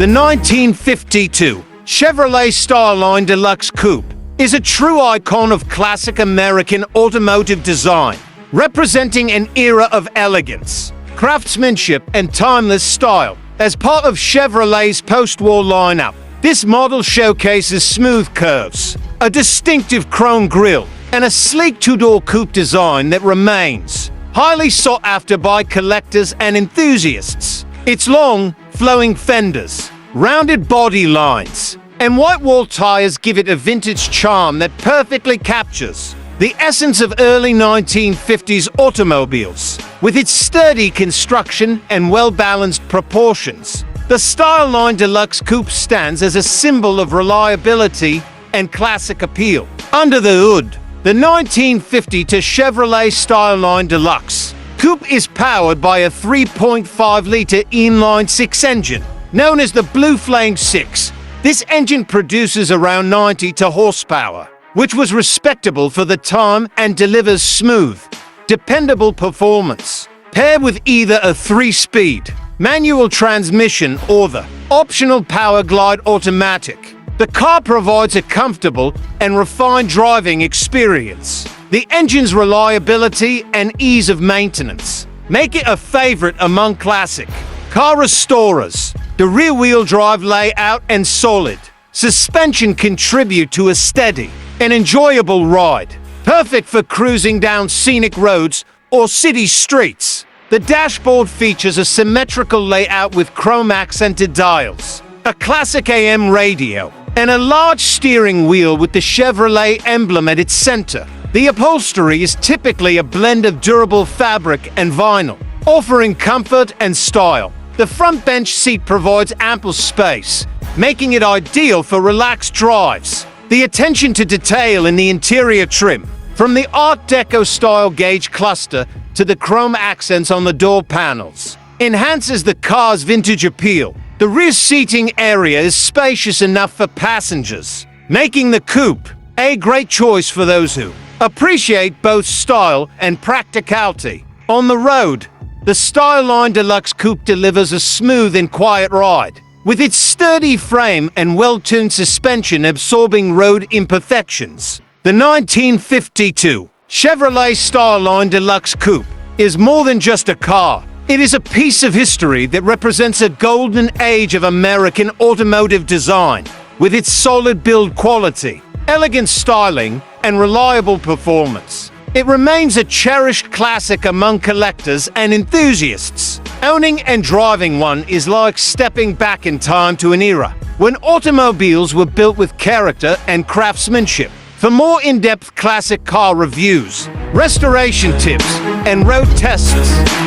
The 1952 Chevrolet Styleline Deluxe Coupe is a true icon of classic American automotive design, representing an era of elegance, craftsmanship, and timeless style. As part of Chevrolet's post-war lineup, this model showcases smooth curves, a distinctive chrome grille, and a sleek two-door coupe design that remains highly sought after by collectors and enthusiasts. Its long, flowing fenders, rounded body lines, and white wall tires give it a vintage charm that perfectly captures the essence of early 1950s automobiles. With its sturdy construction and well-balanced proportions, the Styleline Deluxe Coupe stands as a symbol of reliability and classic appeal. Under the hood, the 1952 Chevrolet Styleline Deluxe Coupe is powered by a 3.5-liter Inline-6 engine, known as the Blue Flame 6. This engine produces around 90 horsepower, which was respectable for the time and delivers smooth, dependable performance. Paired with either a 3-speed manual transmission or the optional Power Glide automatic, the car provides a comfortable and refined driving experience. The engine's reliability and ease of maintenance make it a favorite among classic car restorers. The rear-wheel drive layout and solid suspension contribute to a steady and enjoyable ride, perfect for cruising down scenic roads or city streets. The dashboard features a symmetrical layout with chrome-accented dials, a classic AM radio, and a large steering wheel with the Chevrolet emblem at its center. The upholstery is typically a blend of durable fabric and vinyl, offering comfort and style. The front bench seat provides ample space, making it ideal for relaxed drives. The attention to detail in the interior trim, from the Art Deco style gauge cluster to the chrome accents on the door panels, enhances the car's vintage appeal. The rear seating area is spacious enough for passengers, making the coupe a great choice for those who appreciate both style and practicality. On the road, the Styleline Deluxe Coupe delivers a smooth and quiet ride, with its sturdy frame and well-tuned suspension absorbing road imperfections. The 1952 Chevrolet Styleline Deluxe Coupe is more than just a car. It is a piece of history that represents a golden age of American automotive design. With its solid build quality, elegant styling, and reliable performance, it remains a cherished classic among collectors and enthusiasts. Owning and driving one is like stepping back in time to an era when automobiles were built with character and craftsmanship. For more in-depth classic car reviews, restoration tips, and road tests,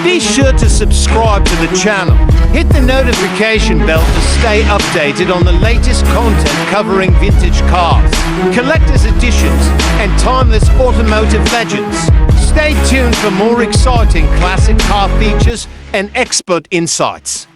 be sure to subscribe to the channel. Hit the notification bell to stay updated on the latest content covering vintage cars, collector's editions, and timeless automotive legends. Stay tuned for more exciting classic car features and expert insights.